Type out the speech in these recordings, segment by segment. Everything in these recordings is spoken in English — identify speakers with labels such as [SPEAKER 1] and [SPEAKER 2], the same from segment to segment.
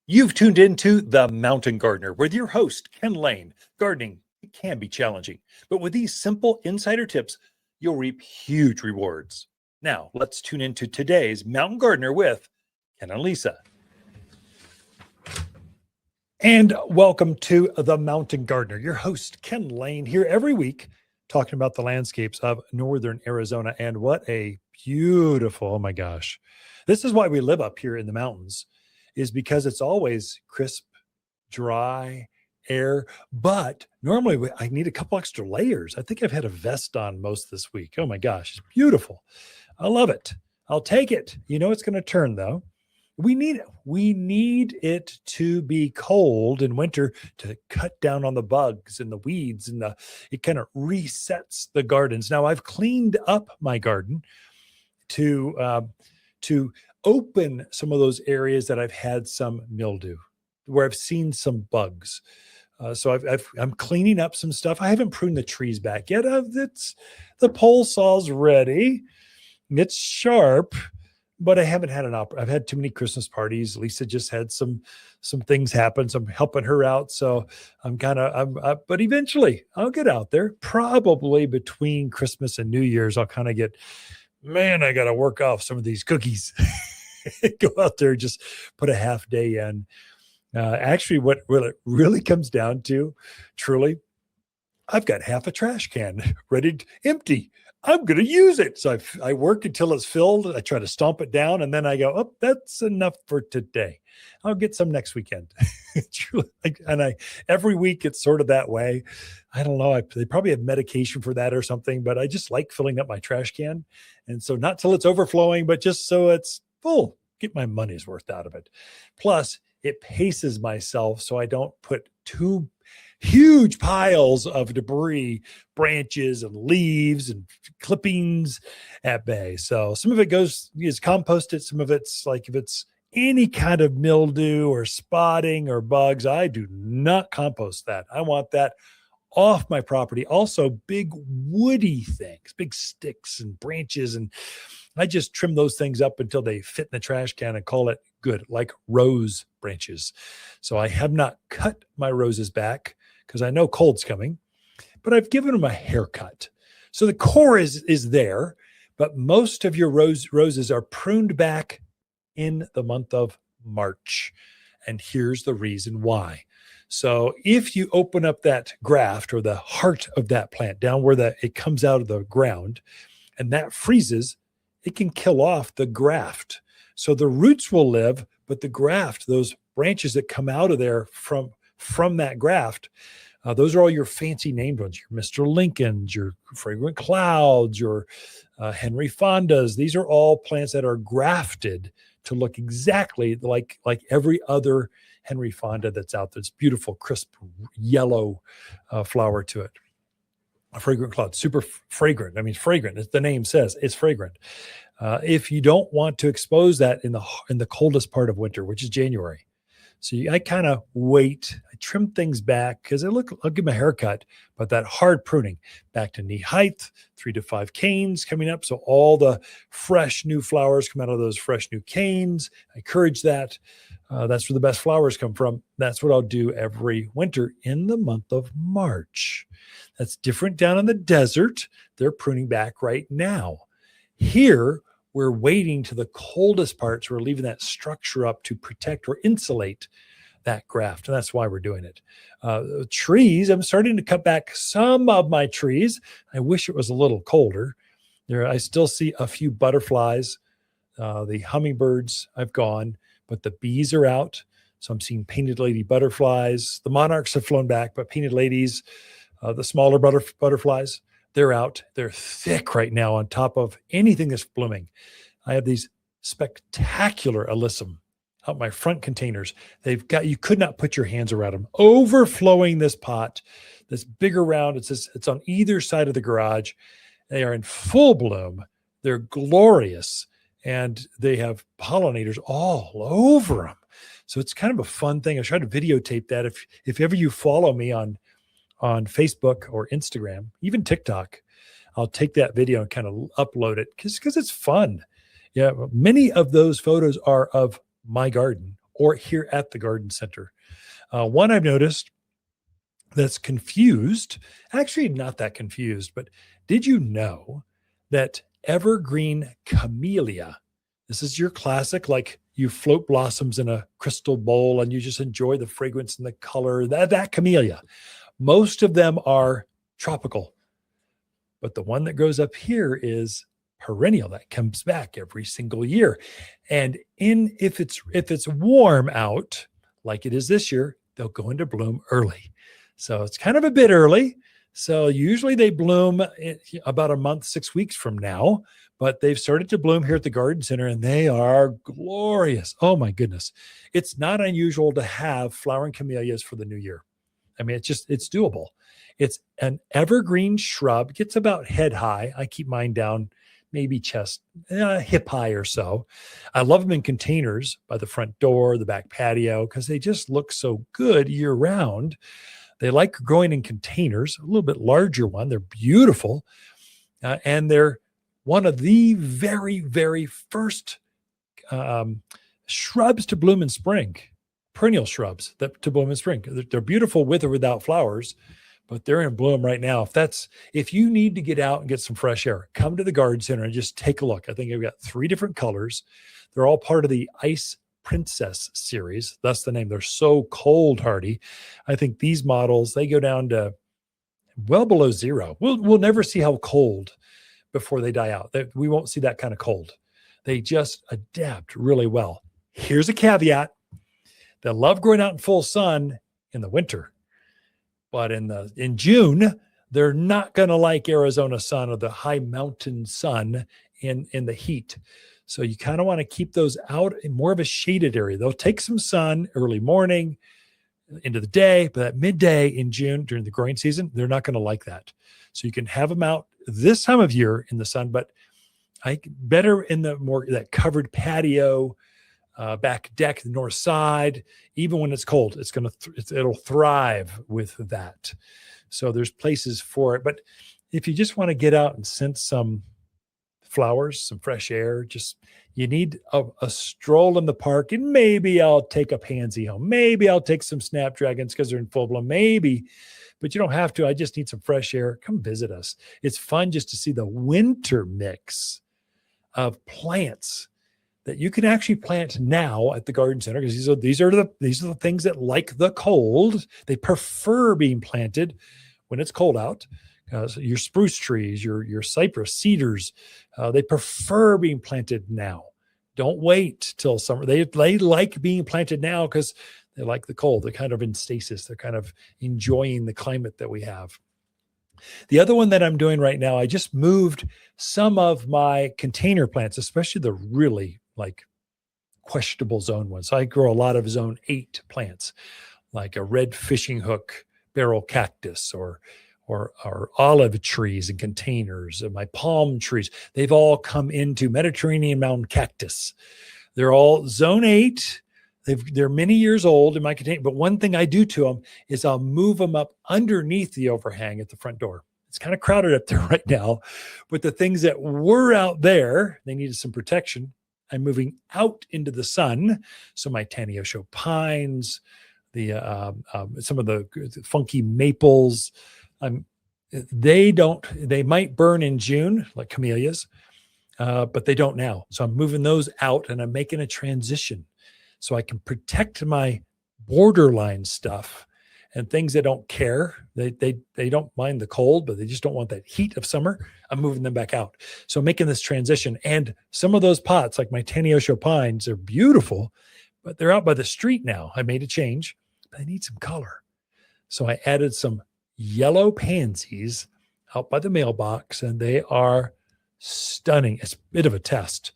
[SPEAKER 1] You've tuned into The Mountain Gardener with your host, Ken Lane. Gardening, it can be challenging, but with these simple insider tips, you'll reap huge rewards. Now, let's tune into today's Mountain Gardener with Ken and Lisa. And welcome to The Mountain Gardener. Your host, Ken Lane, here every week talking about the landscapes of northern Arizona. And what a beautiful, oh my gosh. This is why we live up here in the mountains, is because it's always crisp, dry air. But normally I need a couple extra layers. I think I've had a vest on most this week. Oh my gosh, it's beautiful. I love it. I'll take it. You know it's going to turn though. We need it to be cold in winter to cut down on the bugs and the weeds, and it kind of resets the gardens. Now I've cleaned up my garden to open some of those areas that I've had some mildew, where I've seen some bugs. So I'm cleaning up some stuff. I haven't pruned the trees back yet. The pole saw's ready. It's sharp, but I haven't had I've had too many Christmas parties. Lisa just had some things happen. So I'm helping her out. So but eventually I'll get out there. Probably between Christmas and New Year's, I'll kind of I got to work off some of these cookies. Go out there, just put a half day in. Actually, what really comes down to, truly, I've got half a trash can ready to empty. I'm going to use it. So I work until it's filled. I try to stomp it down, and then I go, oh, that's enough for today. I'll get some next weekend. Every week it's sort of that way. I don't know. They probably have medication for that or something, but I just like filling up my trash can. And so not till it's overflowing, but just so it's full, get my money's worth out of it. Plus, it paces myself so I don't put too huge piles of debris, branches and leaves and clippings at bay. So some of it is composted. Some of it's like, if it's any kind of mildew or spotting or bugs, I do not compost that. I want that off my property. Also big woody things, big sticks and branches. And I just trim those things up until they fit in the trash can and call it good, like rose branches. So I have not cut my roses back because I know cold's coming, but I've given them a haircut. So the core is there, but most of your roses are pruned back in the month of March. And here's the reason why. So if you open up that graft or the heart of that plant down where it comes out of the ground and that freezes, it can kill off the graft. So the roots will live, but the graft, those branches that come out of there from that graft, those are all your fancy named ones, your Mr. Lincolns, your Fragrant Clouds, your Henry Fondas. These are all plants that are grafted to look exactly like every other Henry Fonda that's out there. It's beautiful, crisp, yellow flower to it. A fragrant cloud, super fragrant. I mean, fragrant, as the name says, it's fragrant. If you don't want to expose that in the coldest part of winter, which is January. So I kind of wait. I trim things back because I'll give them a haircut, but that hard pruning back to knee height, 3 to 5 canes coming up. So all the fresh new flowers come out of those fresh new canes. I encourage that. That's where the best flowers come from. That's what I'll do every winter in the month of March. That's different down in the desert. They're pruning back right now. Here, we're waiting to the coldest parts. We're leaving that structure up to protect or insulate that graft. And that's why we're doing it. Trees, I'm starting to cut back some of my trees. I wish it was a little colder. I still see a few butterflies. The hummingbirds I've gone, but the bees are out. So I'm seeing painted lady butterflies. The monarchs have flown back, but painted ladies, the smaller butterflies, they're out. They're thick right now on top of anything that's blooming. I have these spectacular alyssum out my front containers. You could not put your hands around them. Overflowing this pot, this bigger round. It's on either side of the garage. They are in full bloom. They're glorious. And they have pollinators all over them. So it's kind of a fun thing. I try to videotape that. If ever you follow me on Facebook or Instagram, even TikTok, I'll take that video and kind of upload it because it's fun. Yeah, many of those photos are of my garden or here at the garden center. One I've noticed that's confused, actually not that confused, but did you know that evergreen camellia, this is your classic, like you float blossoms in a crystal bowl and you just enjoy the fragrance and the color, that camellia. Most of them are tropical, but the one that grows up here is perennial, that comes back every single year. And if it's warm out, like it is this year, they'll go into bloom early. So it's kind of a bit early. So usually they bloom about a month, 6 weeks from now, but they've started to bloom here at the garden center and they are glorious. Oh my goodness. It's not unusual to have flowering camellias for the new year. I mean, it's doable. It's an evergreen shrub, gets about head high. I keep mine down maybe chest, hip high or so. I love them in containers by the front door, the back patio, because they just look so good year round. They like growing in containers, a little bit larger one. They're beautiful. And they're one of the very, very first shrubs to bloom in spring, perennial shrubs to bloom in spring. They're beautiful with or without flowers, but they're in bloom right now. If you need to get out and get some fresh air, come to the garden center and just take a look. I think I've got 3 different colors. They're all part of the Ice Princess series. That's the name. They're so cold hardy. I think these models, they go down to well below 0. We'll never see how cold before they die out. We won't see that kind of cold. They just adapt really well. Here's a caveat. They love growing out in full sun in the winter. But in June, they're not going to like Arizona sun or the high mountain sun in the heat. So you kind of want to keep those out in more of a shaded area. They'll take some sun early morning into the day, but at midday in June during the growing season, they're not going to like that. So you can have them out this time of year in the sun, but better in the more that covered patio, back deck, the north side. Even when it's cold, it'll thrive with that. So there's places for it. But if you just want to get out and sense some flowers, some fresh air, you need a stroll in the park, and maybe I'll take a pansy home. Maybe I'll take some snapdragons because they're in full bloom. Maybe, but you don't have to. I just need some fresh air. Come visit us. It's fun just to see the winter mix of plants that you can actually plant now at the garden center, because these are the things that like the cold. They prefer being planted when it's cold out. So your spruce trees, your cypress, cedars, they prefer being planted now. Don't wait till summer. They like being planted now because they like the cold. They're kind of in stasis. They're kind of enjoying the climate that we have. The other one that I'm doing right now, I just moved some of my container plants, especially the really questionable zone ones. So I grow a lot of zone 8 plants, like a red fishing hook barrel cactus or olive trees in containers, and my palm trees. They've all come into Mediterranean mountain cactus. They're all zone 8. They're many years old in my container, but one thing I do to them is I'll move them up underneath the overhang at the front door. It's kind of crowded up there right now, but the things that were out there, they needed some protection. I'm moving out into the sun. So my Tanioso pines, some of the funky maples, they might burn in June like camellias, but they don't now. So I'm moving those out and I'm making a transition so I can protect my borderline stuff and things that don't care. They don't mind the cold, but they just don't want that heat of summer. I'm moving them back out. So I'm making this transition. And some of those pots, like my Tanioso pines, they're beautiful, but they're out by the street now. I made a change, but I need some color. So I added some yellow pansies out by the mailbox, and they are stunning. It's a bit of a test.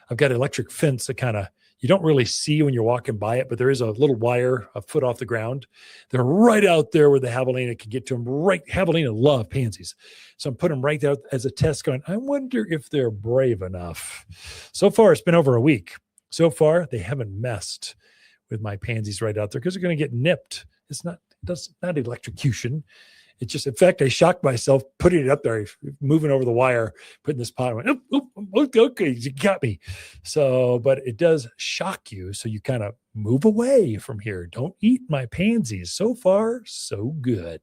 [SPEAKER 1] I've got an electric fence that you don't really see when you're walking by it, but there is a little wire a foot off the ground. They're right out there where the javelina can get to them. Javelina love pansies. So I'm putting them right there as a test going, I wonder if they're brave enough. So far, it's been over a week. So far, they haven't messed with my pansies right out there because they're going to get nipped. It's not electrocution. It's just, in fact, I shocked myself putting it up there, moving over the wire, putting this pot. I went, okay, you got me. So, but it does shock you. So you kind of move away from here. Don't eat my pansies. So far, so good.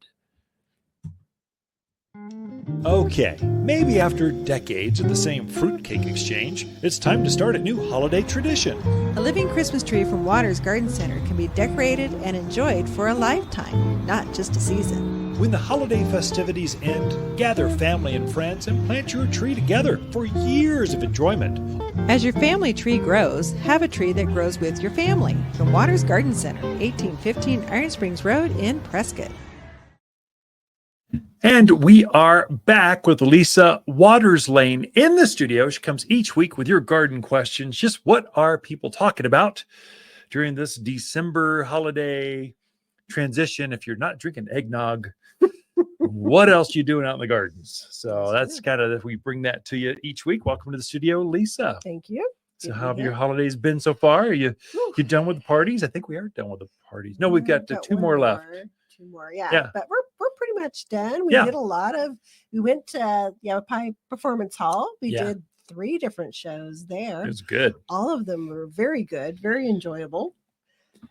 [SPEAKER 1] Okay, maybe after decades of the same fruitcake exchange, it's time to start a new holiday tradition.
[SPEAKER 2] A living Christmas tree from Watters Garden Center can be decorated and enjoyed for a lifetime, not just a season.
[SPEAKER 1] When the holiday festivities end, gather family and friends and plant your tree together for years of enjoyment.
[SPEAKER 2] As your family tree grows, have a tree that grows with your family. From Watters Garden Center, 1815 Iron Springs Road in Prescott.
[SPEAKER 1] And we are back with Lisa Watters Lain in the studio. She comes each week with your garden questions. Just what are people talking about during this December holiday transition? If you're not drinking eggnog, what else are you doing out in the gardens? So that's kind of, we bring that to you each week. Welcome to the studio, Lisa.
[SPEAKER 3] Thank you.
[SPEAKER 1] So how have your holidays been so far? Are you done with the parties? I think we are done with the parties. No, we've got two more left.
[SPEAKER 3] Two more, yeah. But we're pretty much done. We did a lot of. We went to Yavapai Performance Hall. We did 3 different shows there.
[SPEAKER 1] It was good.
[SPEAKER 3] All of them were very good, very enjoyable.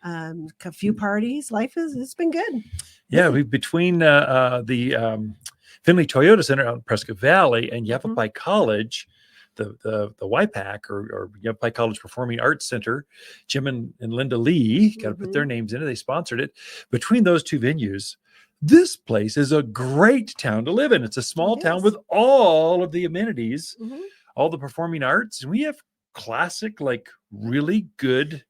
[SPEAKER 3] A few parties. Life it's been good.
[SPEAKER 1] Yeah, we between the Finley Toyota Center out in Prescott Valley and Yavapai College, the YPAC or Yavapai College Performing Arts Center, Jim and Linda Lee got to put their names in it. They sponsored it. Between those 2 venues, this place is a great town to live in. It's a small town with all of the amenities, all the performing arts, and we have classic, like really good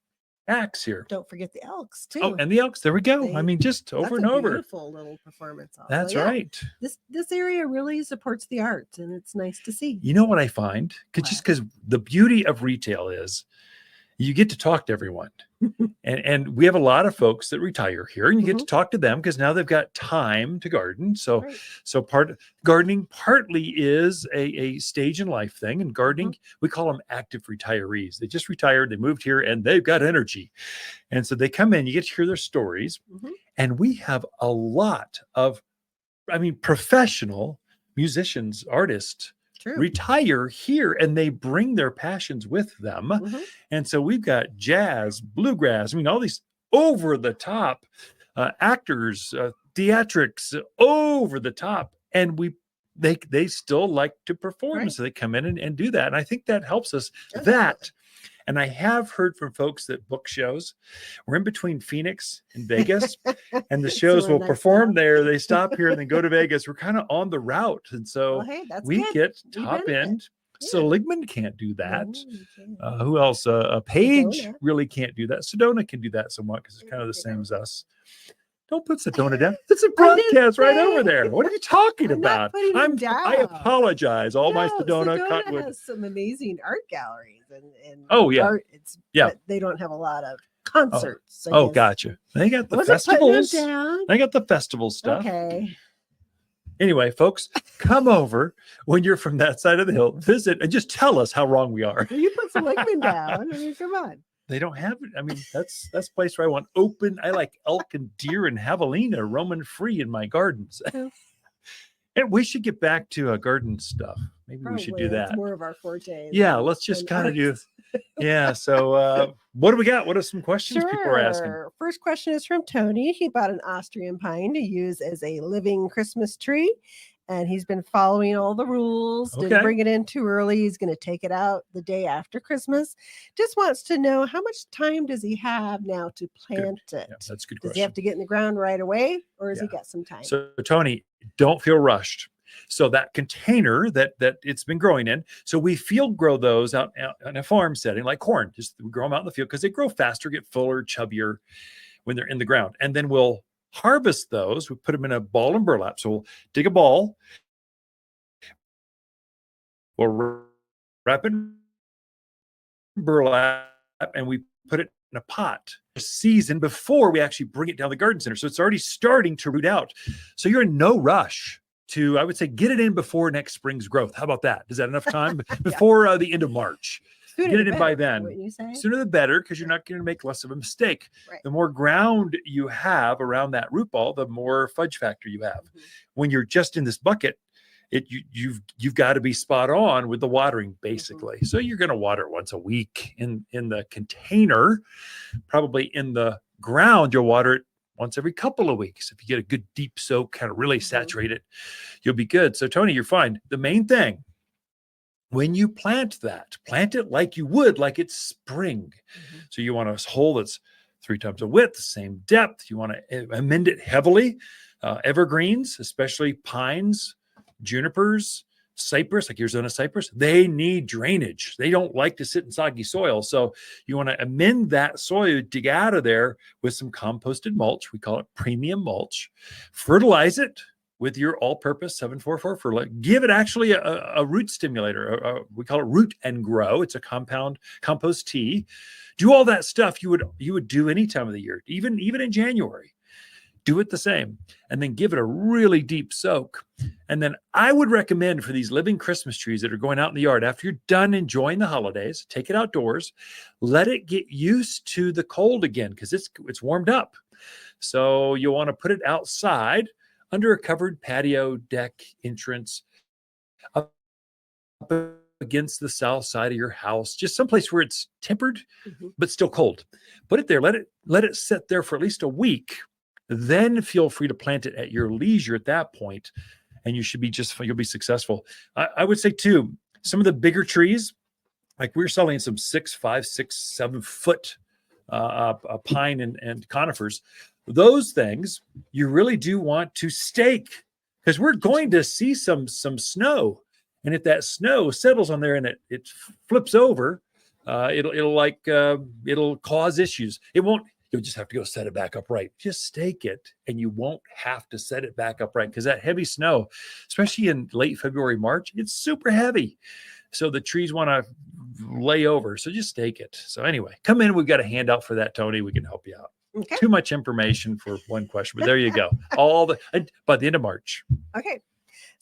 [SPEAKER 1] acts here.
[SPEAKER 3] Don't forget the Elks too.
[SPEAKER 1] Oh, and the Elks. There we go. I mean, just over and over.
[SPEAKER 3] Beautiful little performance.
[SPEAKER 1] That's right.
[SPEAKER 3] This area really supports the arts, and it's nice to see.
[SPEAKER 1] You know what I find? Because the beauty of retail is you get to talk to everyone. and we have a lot of folks that retire here, and you get to talk to them because now they've got time to garden. So gardening partly is a stage in life thing, and gardening, we call them active retirees. They just retired, they moved here, and they've got energy. And so they come in, you get to hear their stories, and we have a lot of, professional musicians, artists, retire here, and they bring their passions with them. And so we've got jazz, bluegrass, all these over the top actors, theatrics, over the top, and they still like to perform. So they come in and do that, and I think that helps us. And I have heard from folks that book shows. We're in between Phoenix and Vegas, and the shows will perform there. They stop here and then go to Vegas. We're kind of on the route. And so we get top end. Seligman can't do that. Who else? Page really can't do that. Sedona can do that somewhat because it's kind of the same as us. Don't put Sedona down. It's a broadcast right over there. What are you talking about? I apologize. All my Sedona Cottonwood
[SPEAKER 3] has some amazing art galleries and
[SPEAKER 1] art.
[SPEAKER 3] But they don't have a lot of concerts.
[SPEAKER 1] Gotcha. They got the festivals. They got the festival stuff.
[SPEAKER 3] Okay.
[SPEAKER 1] Anyway, folks, come over when you're from that side of the hill. Visit and just tell us how wrong we are.
[SPEAKER 3] You put some Seligman down. Come on.
[SPEAKER 1] They don't have it. That's a place where I want open. I like elk and deer and javelina roaming free in my gardens. And we should get back to garden stuff. Maybe we should do that.
[SPEAKER 3] It's more of our forte.
[SPEAKER 1] Yeah, let's just kind of do. Yeah. So what do we got? What are some questions people are asking?
[SPEAKER 3] First question is from Tony. He bought an Austrian pine to use as a living Christmas tree. And he's been following all the rules. Didn't bring it in too early. He's going to take it out the day after Christmas. Just wants to know, how much time does he have now to plant it?
[SPEAKER 1] Yeah, that's a good question.
[SPEAKER 3] Does he have to get in the ground right away, or has he got some time?
[SPEAKER 1] So Tony, don't feel rushed. So that container that it's been growing in, so we field grow those out in a farm setting like corn. Just we grow them out in the field because they grow faster, get fuller, chubbier when they're in the ground. And then we'll harvest those. We put them in a ball and burlap. So we'll dig a ball, we'll wrap it in burlap, and we put it in a pot season before we actually bring it down the garden center. So it's already starting to root out. So you're in no rush to, I would say, get it in before next spring's growth. How about that? Is that enough time? Before the end of March. Get it in by then. Sooner the better, because you're not going to make less of a mistake. The more ground you have around that root ball, the more fudge factor you have. When you're just in this bucket you've got to be spot on with the watering, basically. So you're going to water it once a week in the container. Probably in the ground, you'll water it once every couple of weeks. If you get a good deep soak, kind of really saturate it, you'll be good. So Tony, you're fine. The main thing, when you plant it like you would, like it's spring. So you want a hole that's 3 times the width, same depth. You want to amend it heavily. Evergreens, especially pines, junipers, cypress, like Arizona cypress, they need drainage. They don't like to sit in soggy soil. So you want to amend that soil, dig out of there with some composted mulch. We call it premium mulch. Fertilize it with your all-purpose 744 fertilizer. Give it actually a root stimulator. We call it Root and Grow. It's a compost tea. Do all that stuff you would do any time of the year, even in January. Do it the same, and then give it a really deep soak. And then I would recommend for these living Christmas trees that are going out in the yard, after you're done enjoying the holidays, take it outdoors, let it get used to the cold again, because it's warmed up. So you'll want to put it outside under a covered patio, deck, entrance, up against the south side of your house, just someplace where it's tempered, but still cold. Put it there, let it sit there for at least a week. Then feel free to plant it at your leisure at that point, and you'll be successful. I would say too, some of the bigger trees, like we're selling some 6, 5, 6, 7 foot pine and conifers. Those things you really do want to stake, because we're going to see some snow, and if that snow settles on there and it flips over, it'll cause issues. It won't. You'll just have to go set it back upright. Just stake it, and you won't have to set it back upright, because that heavy snow, especially in late February, March, it's super heavy. So the trees want to lay over. So just stake it. So anyway, come in. We've got a handout for that, Tony. We can help you out.
[SPEAKER 3] Okay.
[SPEAKER 1] Too much information for one question, but there you go. By the end of March.
[SPEAKER 3] Okay.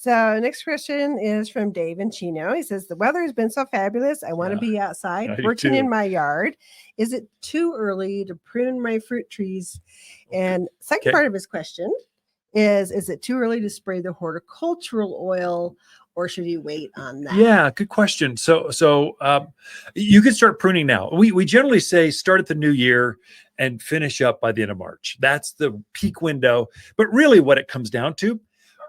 [SPEAKER 3] So next question is from Dave in Chino. He says, the weather has been so fabulous. I want to be outside working in my yard. Is it too early to prune my fruit trees? And second part of his question is it too early to spray the horticultural oil, or should you wait on that?
[SPEAKER 1] Yeah, good question. So you can start pruning now. We generally say start at the new year and finish up by the end of March. That's the peak window. But really what it comes down to,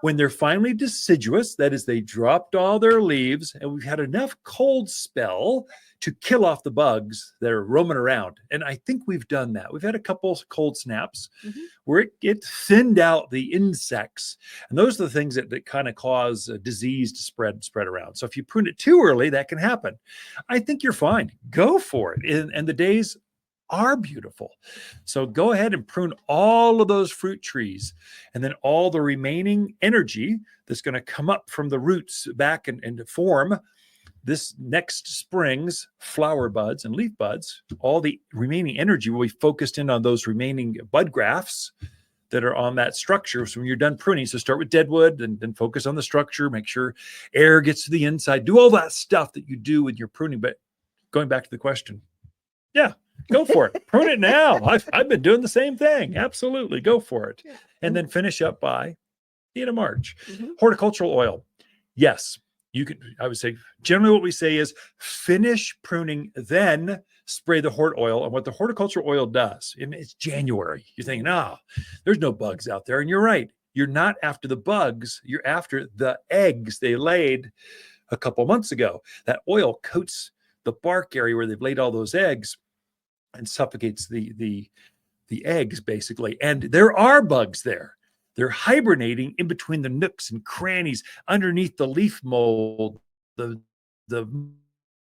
[SPEAKER 1] when they're finally deciduous, that is, they dropped all their leaves and we've had enough cold spell to kill off the bugs that are roaming around. And I think we've done that. We've had a couple cold snaps where it thinned out the insects. And those are the things that kind of cause a disease to spread around. So if you prune it too early, that can happen. I think you're fine. Go for it. And the days are beautiful. So go ahead and prune all of those fruit trees, and then all the remaining energy that's going to come up from the roots back and to form this next spring's flower buds and leaf buds. All the remaining energy will be focused in on those remaining bud grafts that are on that structure. So when you're done pruning, so start with deadwood and then focus on the structure, make sure air gets to the inside, do all that stuff that you do with your pruning. But going back to the question, yeah, go for it. Prune it now. I've been doing the same thing. Absolutely. Go for it. And then finish up by the end of March. Horticultural oil. Yes, you can. I would say generally what we say is finish pruning, then spray the hort oil. And what the horticultural oil does, it's January. You're thinking, there's no bugs out there. And you're right. You're not after the bugs. You're after the eggs they laid a couple months ago. That oil coats the bark area where they've laid all those eggs and suffocates the eggs, basically. And there are bugs there. They're hibernating in between the nooks and crannies, underneath the leaf mold, the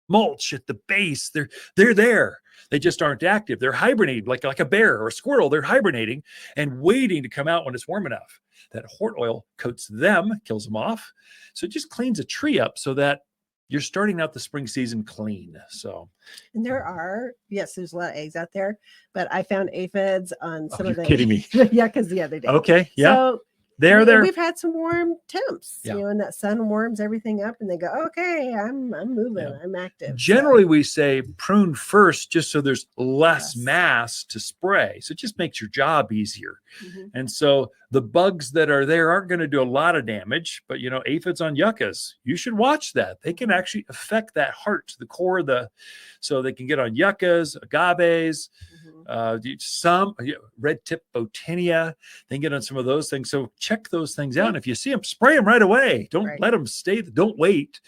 [SPEAKER 1] mulch at the base. They're there. They just aren't active. They're hibernating like a bear or a squirrel. They're hibernating and waiting to come out when it's warm enough. That hort oil coats them, kills them off. So it just cleans a tree up so that you're starting out the spring season clean. So,
[SPEAKER 3] and there's a lot of eggs out there, but I found aphids on some of the.
[SPEAKER 1] Kidding me?
[SPEAKER 3] Yeah, because the other day.
[SPEAKER 1] Okay, yeah.
[SPEAKER 3] So
[SPEAKER 1] there.
[SPEAKER 3] We've had some warm temps,
[SPEAKER 1] Yeah.
[SPEAKER 3] and that sun warms everything up, and they go, okay, I'm moving,
[SPEAKER 1] Yeah.
[SPEAKER 3] I'm active.
[SPEAKER 1] Generally, we say prune first, just so there's less mass to spray. So it just makes your job easier. And so the bugs that are there aren't going to do a lot of damage, but aphids on yuccas, you should watch that. They can actually affect that heart, the core of so they can get on yuccas, agaves, some red tip botania. They can get on some of those things. So check those things out. And if you see them, spray them right away. Don't let them stay. Don't wait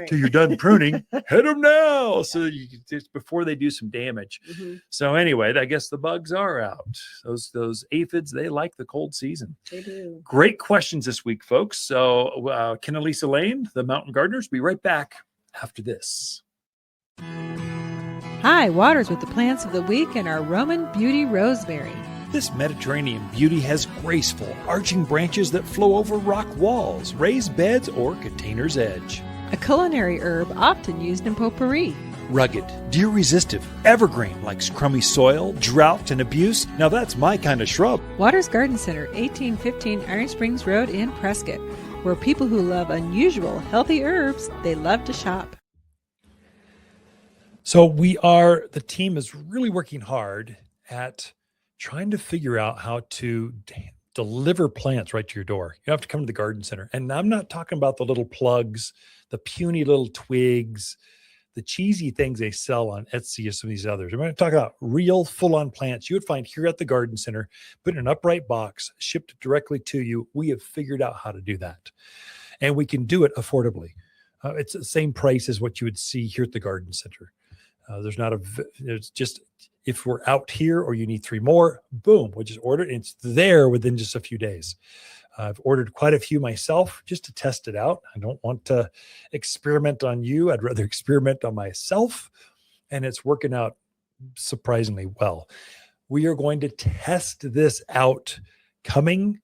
[SPEAKER 1] till you're done pruning. Hit them now, so just before they do some damage. So anyway, I guess the bugs are out. Those aphids, they like the cold season.
[SPEAKER 3] They do.
[SPEAKER 1] Great questions this week, folks. So Camellia Lain, the Mountain Gardeners, be right back after this.
[SPEAKER 2] Hi, Watters with the plants of the week and our Roman beauty rosemary.
[SPEAKER 1] This Mediterranean beauty has graceful, arching branches that flow over rock walls, raised beds, or container's edge.
[SPEAKER 2] A culinary herb often used in potpourri.
[SPEAKER 1] Rugged, deer-resistive, evergreen, likes crummy soil, drought, and abuse. Now that's my kind of shrub.
[SPEAKER 2] Watters Garden Center, 1815 Iron Springs Road in Prescott, where people who love unusual, healthy herbs, they love to shop.
[SPEAKER 1] So the team is really working hard at trying to figure out how to deliver plants right to your door. You have to come to the garden center. And I'm not talking about the little plugs, the puny little twigs, the cheesy things they sell on Etsy or some of these others. I'm going to talk about real full-on plants you would find here at the garden center, put in an upright box, shipped directly to you. We have figured out how to do that. And we can do it affordably. It's the same price as what you would see here at the garden center. There's just, if we're out here or you need 3 more, boom, we'll just order it. It's there within just a few days. I've ordered quite a few myself just to test it out. I don't want to experiment on you. I'd rather experiment on myself. And it's working out surprisingly well. We are going to test this out coming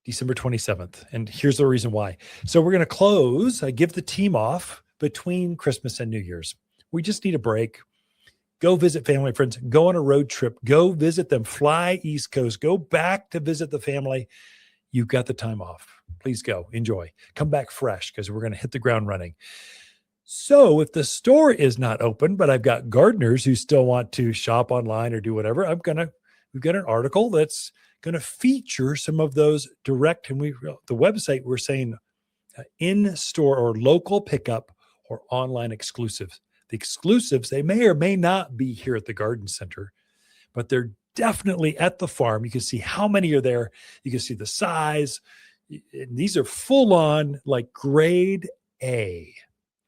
[SPEAKER 1] December 27th. And here's the reason why. So we're going to give the team off between Christmas and New Year's. We just need a break. Go visit family and friends. Go on a road trip. Go visit them. Fly East Coast. Go back to visit the family. You've got the time off. Please go. Enjoy. Come back fresh because we're going to hit the ground running. So if the store is not open, but I've got gardeners who still want to shop online or do whatever, we've got an article that's going to feature some of those direct. And the website, we're saying in-store or local pickup or online exclusives. The exclusives, they may or may not be here at the garden center, but they're definitely at the farm. You can see how many are there. You can see the size. And these are full on, like grade A,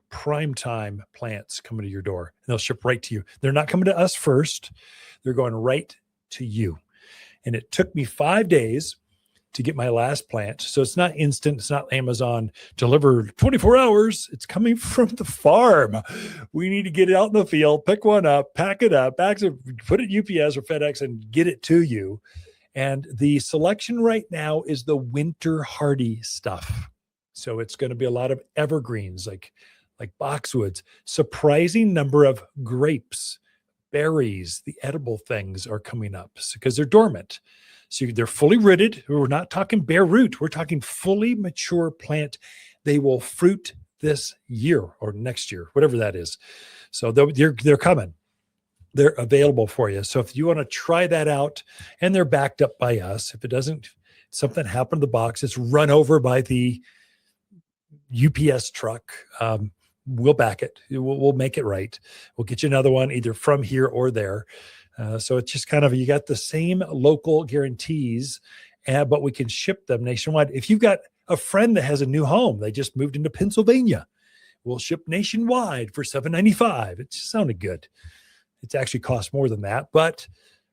[SPEAKER 1] primetime plants coming to your door. And they'll ship right to you. They're not coming to us first. They're going right to you. And it took me 5 days to get my last plant. So it's not instant. It's not Amazon delivered 24 hours. It's coming from the farm. We need to get it out in the field, pick one up, pack it up, put it UPS or FedEx and get it to you. And the selection right now is the winter hardy stuff. So it's going to be a lot of evergreens like boxwoods, surprising number of grapes, berries, the edible things are coming up because they're dormant. So they're fully rooted. We're not talking bare root. We're talking fully mature plant. They will fruit this year or next year, whatever that is. So they're coming. They're available for you. So if you want to try that out, and they're backed up by us, if it doesn't, something happened to the box, it's run over by the UPS truck, we'll back it. We'll make it right. We'll get you another one either from here or there. So it's just kind of, you got the same local guarantees, but we can ship them nationwide. If you've got a friend that has a new home, they just moved into Pennsylvania, we'll ship nationwide for $7.95. It just sounded good. It's actually cost more than that, but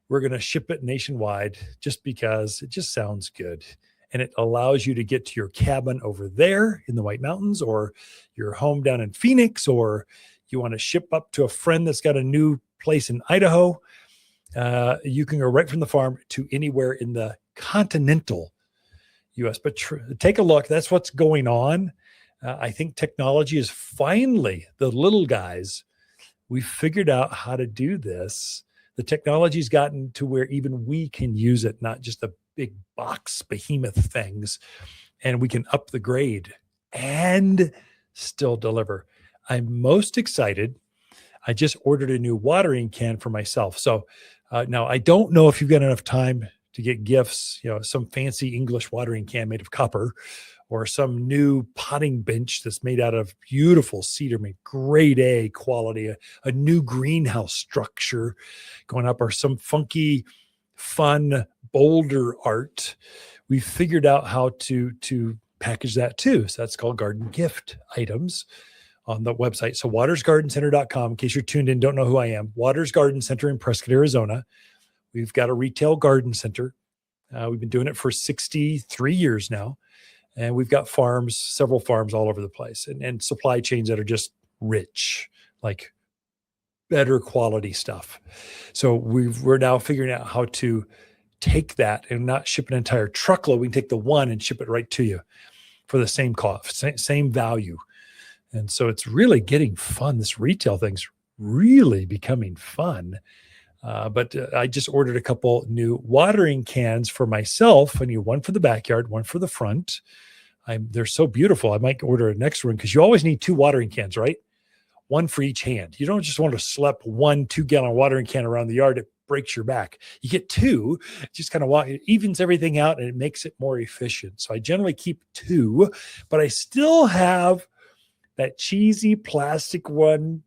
[SPEAKER 1] we're going to ship it nationwide just because it just sounds good. And it allows you to get to your cabin over there in the White Mountains, or your home down in Phoenix, or you want to ship up to a friend that's got a new place in Idaho. You can go right from the farm to anywhere in the continental U.S. But take a look. That's what's going on. I think technology is finally, the little guys, we figured out how to do this. The technology's gotten to where even we can use it, not just the big box behemoth things, and we can up the grade and still deliver. I'm most excited. I just ordered a new watering can for myself. So now I don't know if you've got enough time to get gifts, some fancy English watering can made of copper, or some new potting bench that's made out of beautiful cedar, made grade A quality, a new greenhouse structure going up, or some funky, fun boulder art. We figured out how to package that too. So that's called garden gift items on the website. So wattersgardencenter.com, in case you're tuned in, don't know who I am. Watters Garden Center in Prescott, Arizona. We've got a retail garden center. We've been doing it for 63 years now. And we've got several farms all over the place, and supply chains that are just rich, like better quality stuff. So we're now figuring out how to take that and not ship an entire truckload. We can take the one and ship it right to you for the same cost, same value. And so it's really getting fun. This retail thing's really becoming fun. But I just ordered a couple new watering cans for myself. I need one for the backyard, one for the front. They're so beautiful. I might order a next one, because you always need 2 watering cans, right? One for each hand. You don't just want to slap 1 2-gallon watering can around the yard. It breaks your back. You get 2, just kind of it evens everything out, and it makes it more efficient. So I generally keep 2, but I still have that cheesy plastic one.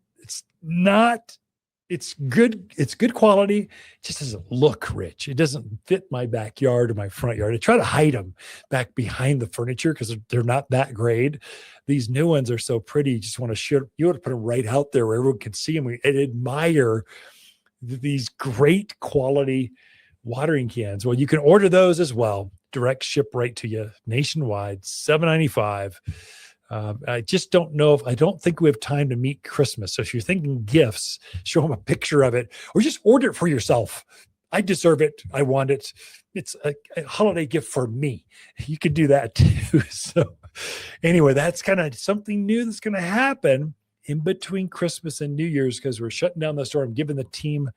[SPEAKER 1] It's good quality. It just doesn't look rich. It doesn't fit my backyard or my front yard. I try to hide them back behind the furniture because they're not that grade. These new ones are so pretty. You just want to you want to put them right out there where everyone can see them and admire these great quality watering cans. Well, you can order those as well. Direct ship right to you nationwide, $7.95. I just don't know I don't think we have time to meet Christmas. So if you're thinking gifts, show them a picture of it, or just order it for yourself. I deserve it. I want it. It's a holiday gift for me. You can do that too. So anyway, that's kind of something new that's going to happen in between Christmas and New Year's, because we're shutting down the store. I'm giving the team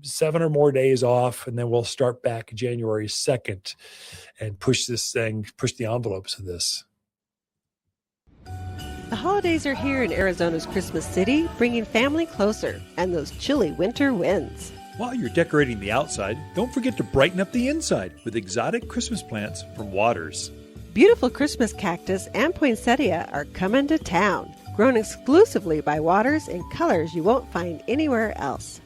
[SPEAKER 1] 7 or more days off, and then we'll start back January 2nd and push the envelopes of this.
[SPEAKER 2] The holidays are here in Arizona's Christmas City, bringing family closer and those chilly winter winds.
[SPEAKER 1] While you're decorating the outside, don't forget to brighten up the inside with exotic Christmas plants from Watters.
[SPEAKER 2] Beautiful Christmas cactus and poinsettia are coming to town, grown exclusively by Watters in colors you won't find anywhere else.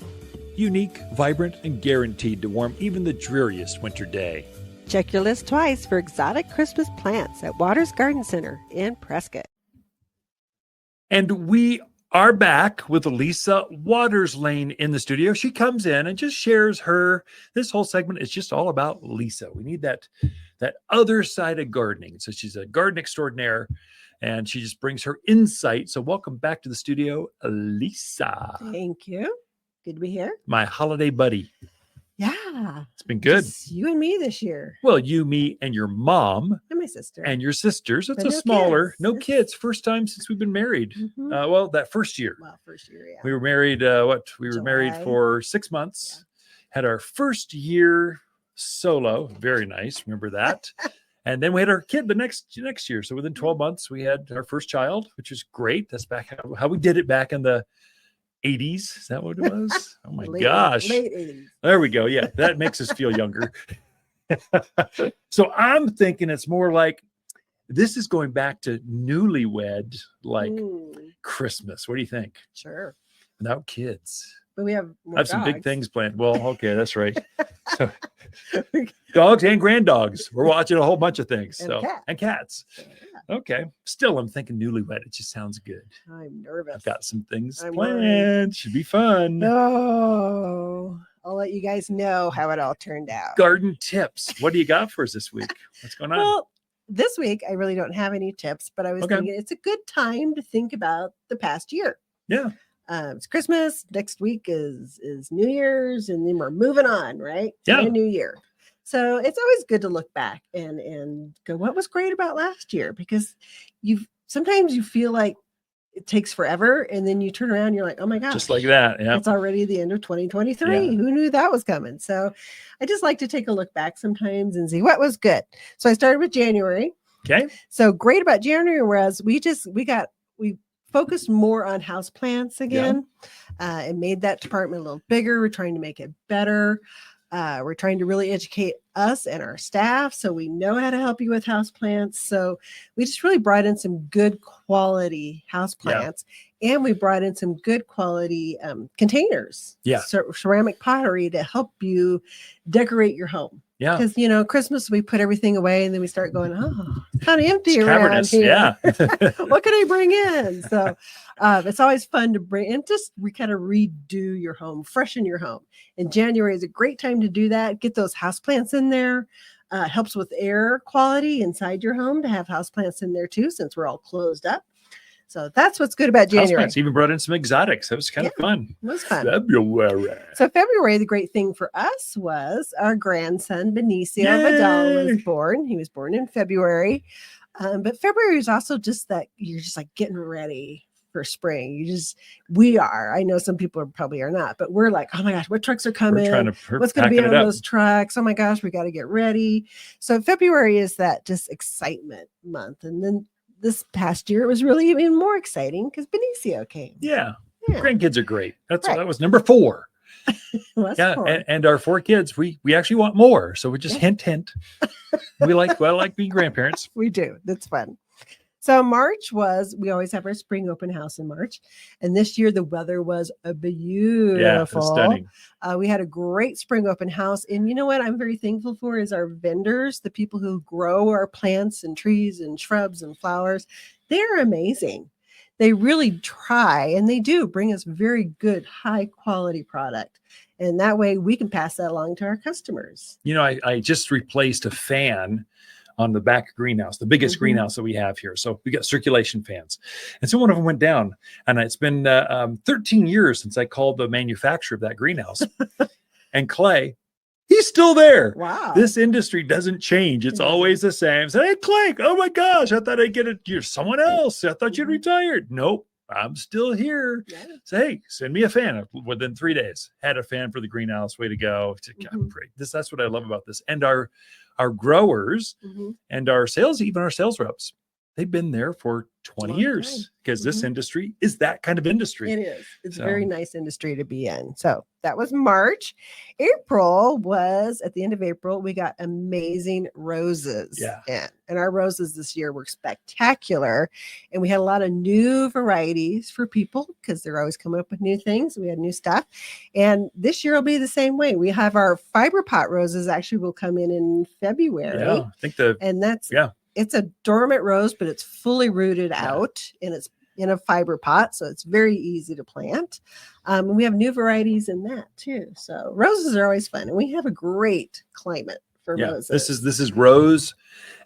[SPEAKER 1] Unique, vibrant, and guaranteed to warm even the dreariest winter day.
[SPEAKER 2] Check your list twice for exotic Christmas plants at Watters Garden Center in Prescott.
[SPEAKER 1] And we are back with Lisa Watters Lain in the studio. She comes in and just shares this whole segment is just all about Lisa. We need that other side of gardening. So she's a garden extraordinaire, and she just brings her insight. So welcome back to the studio, Lisa.
[SPEAKER 3] Thank you. Good to be here.
[SPEAKER 1] My holiday buddy.
[SPEAKER 3] Yeah.
[SPEAKER 1] It's been good.
[SPEAKER 3] Just you and me this year.
[SPEAKER 1] Well, you, me, and your mom.
[SPEAKER 3] And my sister.
[SPEAKER 1] And your sisters. It's
[SPEAKER 3] But
[SPEAKER 1] a smaller,
[SPEAKER 3] kids.
[SPEAKER 1] no kids. First time since we've been married.
[SPEAKER 3] Mhm.
[SPEAKER 1] Well, that first year.
[SPEAKER 3] First year, yeah.
[SPEAKER 1] We were married, we were married
[SPEAKER 3] July.
[SPEAKER 1] for 6 months. Had our first year solo. Very nice. Remember that. And then we had our kid the next year. So within 12 months, we had our first child, which is great. That's back how we did it back in the 80s. Is that what it was? Oh my gosh.
[SPEAKER 3] Late 80s.
[SPEAKER 1] There we go. Yeah, that makes us feel younger. So I'm thinking it's more like this is going back to newlywed, like Christmas. What do you think?
[SPEAKER 3] Sure.
[SPEAKER 1] Without kids.
[SPEAKER 3] But we have more
[SPEAKER 1] I have some big
[SPEAKER 3] dogs.
[SPEAKER 1] things planned. Well, okay, that's right. So, dogs and granddogs. We're watching a whole bunch of things. And cats.
[SPEAKER 3] Yeah.
[SPEAKER 1] Okay. Still, I'm thinking newlywed. It just sounds good.
[SPEAKER 3] I'm nervous.
[SPEAKER 1] I've got some things
[SPEAKER 3] I'm
[SPEAKER 1] planned.
[SPEAKER 3] worried.
[SPEAKER 1] Should be fun.
[SPEAKER 3] No. I'll let you guys know how it all turned out.
[SPEAKER 1] Garden tips. What do you got for us this week? What's going on?
[SPEAKER 3] Well, this week I really don't have any tips, but I was thinking it's a good time to think about the past year.
[SPEAKER 1] Yeah.
[SPEAKER 3] It's Christmas. Next week is New Year's, and then we're moving on, right?
[SPEAKER 1] Yeah.
[SPEAKER 3] To a new year. So it's always good to look back and go, what was great about last year? Because sometimes you feel like it takes forever. And then you turn around, you're like, oh my gosh.
[SPEAKER 1] Just like that. Yeah.
[SPEAKER 3] It's already the end of 2023.
[SPEAKER 1] Yeah.
[SPEAKER 3] Who knew that was coming? So I just like to take a look back sometimes and see what was good. So I started with January.
[SPEAKER 1] Okay.
[SPEAKER 3] So great about January was we focused more on houseplants again, and made that department a little bigger. We're trying to make it better. We're trying to really educate us and our staff so we know how to help you with houseplants. So we just really brought in some good quality houseplants, and we brought in some good quality containers, ceramic pottery to help you decorate your home.
[SPEAKER 1] Yeah.
[SPEAKER 3] Because, Christmas, we put everything away and then we start going, it's kind of empty around here.
[SPEAKER 1] Yeah.
[SPEAKER 3] What can I bring in? So it's always fun to bring and just kind of redo your home, freshen your home. And January is a great time to do that. Get those houseplants in there. Helps with air quality inside your home to have houseplants in there too, since we're all closed up. So that's what's good about January.
[SPEAKER 1] Houseplants even brought in some exotics. That was kind of fun.
[SPEAKER 3] It was fun.
[SPEAKER 1] February.
[SPEAKER 3] So February, the great thing for us was our grandson, Benicio Vidal, was born. He was born in February. But February is also just that you're just like getting ready for spring. We are. I know some people probably are not, but we're like, oh my gosh, what trucks are coming? What's going to be on those trucks? Oh my gosh, we got to get ready. So February is that just excitement month. And then this past year, it was really even more exciting because Benicio came.
[SPEAKER 1] Yeah. Grandkids are great. That was number 4. And our 4 kids, we actually want more. So we just hint. I like being grandparents.
[SPEAKER 3] We do. That's fun. So March we always have our spring open house in March. And this year the weather was beautiful.
[SPEAKER 1] Yeah, stunning.
[SPEAKER 3] We had a great spring open house. And you know what I'm very thankful for is our vendors, the people who grow our plants and trees and shrubs and flowers. They're amazing. They really try, and they do bring us very good, high quality product. And that way we can pass that along to our customers.
[SPEAKER 1] I just replaced a fan on the back greenhouse, the biggest greenhouse that we have here. So we got circulation fans. And so one of them went down, and it's been 13 years since I called the manufacturer of that greenhouse. And Clay, he's still there.
[SPEAKER 3] Wow.
[SPEAKER 1] This industry doesn't change. It's always the same. So, hey, Clay, oh my gosh, I thought I'd get it. You're someone else. I thought you'd retired. Nope. I'm still here. Yeah. So, hey, send me a fan. Within 3 days, had a fan for the greenhouse. Way to go. That's what I love about this. And our growers and our sales reps, they've been there for 20 years because this industry is that kind of industry.
[SPEAKER 3] It is. It's a very nice industry to be in. So that was March. April was, at the end of April, we got amazing roses in. And our roses this year were spectacular. And we had a lot of new varieties for people because they're always coming up with new things. We had new stuff. And this year will be the same way. We have our fiber pot roses actually will come in February.
[SPEAKER 1] Yeah, I think
[SPEAKER 3] it's a dormant rose, but it's fully rooted out and it's in a fiber pot. So it's very easy to plant. And we have new varieties in that too. So roses are always fun. And we have a great climate for roses.
[SPEAKER 1] This is rose.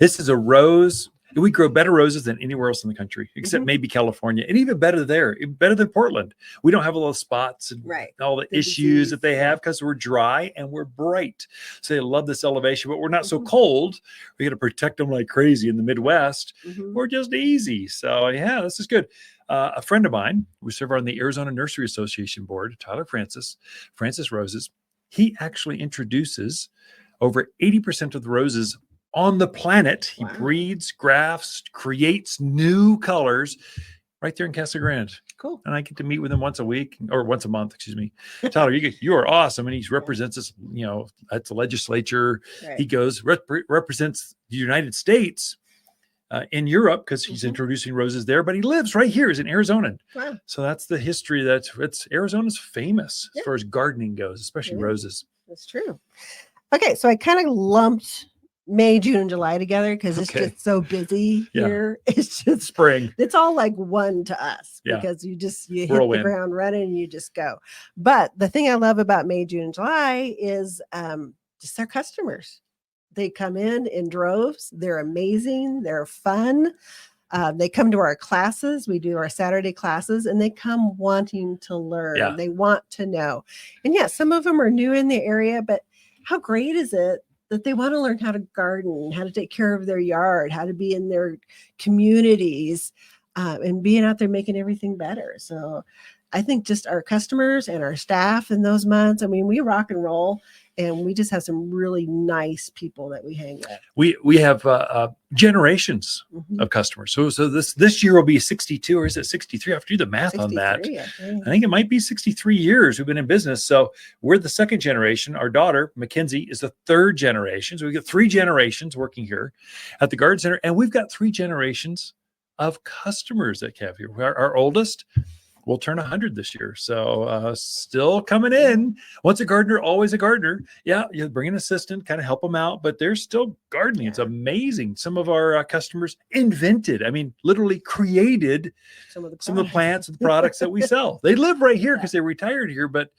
[SPEAKER 1] This is a rose. We grow better roses than anywhere else in the country, except maybe California, and even better there, better than Portland. We don't have all those spots and all the issues that they have because we're dry and we're bright. So they love this elevation, but we're not so cold. We got to protect them like crazy in the Midwest. We're just easy. So this is good. A friend of mine, we serve on the Arizona Nursery Association board, Tyler Francis Roses. He actually introduces over 80% of the roses on the planet. He breeds, grafts, creates new colors right there in Casa Grande.
[SPEAKER 3] Cool.
[SPEAKER 1] And I get to meet with him once a month, excuse me. Tyler, you are awesome. And he represents us, at the legislature. He goes, represents the United States in Europe because he's introducing roses there, but he lives right here. He's an Arizonan. Wow. So that's the history Arizona's famous as far as gardening goes, especially roses.
[SPEAKER 3] That's true. Okay. So I kind of lumped May, June, and July together because it's just so busy here. It's just
[SPEAKER 1] spring.
[SPEAKER 3] It's all like one to us because you hit the ground running and you just go. But the thing I love about May, June, and July is just our customers. They come in droves. They're amazing. They're fun. They come to our classes. We do our Saturday classes, and they come wanting to learn. Yeah. They want to know. And some of them are new in the area, but how great is it that they want to learn how to garden, how to take care of their yard, how to be in their communities. and being out there making everything better. So I think just our customers and our staff in those months, I mean, we rock and roll, and we just have some really nice people that we hang with.
[SPEAKER 1] We have generations
[SPEAKER 3] Mhm.
[SPEAKER 1] of customers. So this year will be 62, or is it 63? I have to do the math on that.
[SPEAKER 3] 63, I think.
[SPEAKER 1] I think it might be 63 years we've been in business. So we're the second generation. Our daughter, Mackenzie, is the third generation. So we've got 3 generations working here at the Garden Center. And we've got 3 generations of customers that have here. Our oldest will turn 100 this year. So still coming in. Once a gardener, always a gardener. Yeah, you bring an assistant, kind of help them out, but they're still gardening.
[SPEAKER 3] Yeah.
[SPEAKER 1] It's amazing. Some of our customers invented, I mean, literally created some of the plants and the products that we sell. They live right here because they retired here, but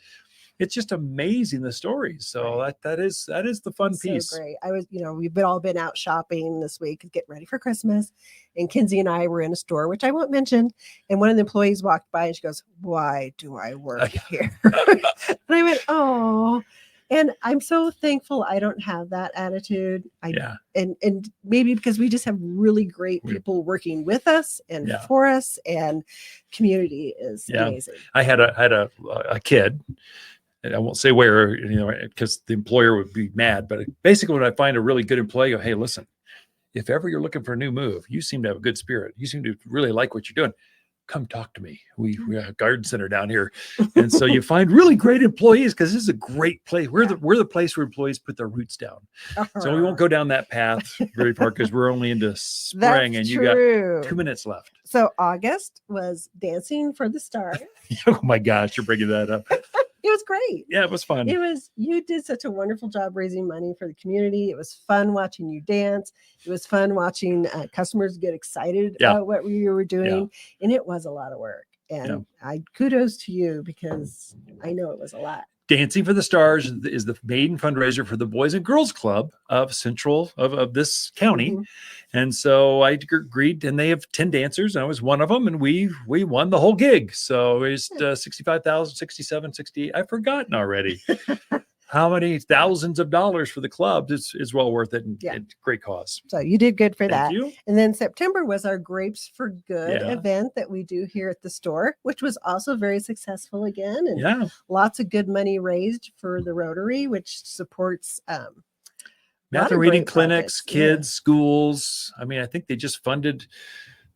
[SPEAKER 1] it's just amazing, the stories. So that is the fun piece.
[SPEAKER 3] So great. I was, we've all been out shopping this week, getting ready for Christmas. And Kinsey and I were in a store, which I won't mention. And one of the employees walked by and she goes, "Why do I work here?" And I went, "Oh." And I'm so thankful I don't have that attitude. And maybe because we just have really great people working with us and for us, and community is amazing.
[SPEAKER 1] I had a kid. I won't say where, because the employer would be mad. But basically, when I find a really good employee, I go, "Hey, listen, if ever you're looking for a new move, you seem to have a good spirit. You seem to really like what you're doing. Come talk to me. We have a garden center down here." And so you find really great employees, because this is a great place. We're the place where employees put their roots down. So we won't go down that path very far, because we're only into spring.
[SPEAKER 3] That's
[SPEAKER 1] and you
[SPEAKER 3] true.
[SPEAKER 1] got 2 minutes left.
[SPEAKER 3] So August was Dancing for the Stars.
[SPEAKER 1] Oh my gosh, you're bringing that up.
[SPEAKER 3] It was great.
[SPEAKER 1] Yeah, it was fun.
[SPEAKER 3] You did such a wonderful job raising money for the community. It was fun watching you dance. It was fun watching customers get excited about what you were doing. And it was a lot of work. And I kudos to you, because I know it was a lot.
[SPEAKER 1] Dancing for the Stars is the maiden fundraiser for the Boys and Girls Club of Central of this county. Mm-hmm. And so I agreed, and they have 10 dancers, and I was one of them, and we won the whole gig. So it's 65,000, 67, 68. I've forgotten already how many thousands of dollars for the club is well worth it, and great cause.
[SPEAKER 3] So you did good for
[SPEAKER 1] Thank
[SPEAKER 3] that.
[SPEAKER 1] You.
[SPEAKER 3] And then September was our Grapes for Good event that we do here at the store, which was also very successful again. And lots of good money raised for the Rotary, which supports
[SPEAKER 1] math and reading clinics, kids, schools. I mean, I think they just funded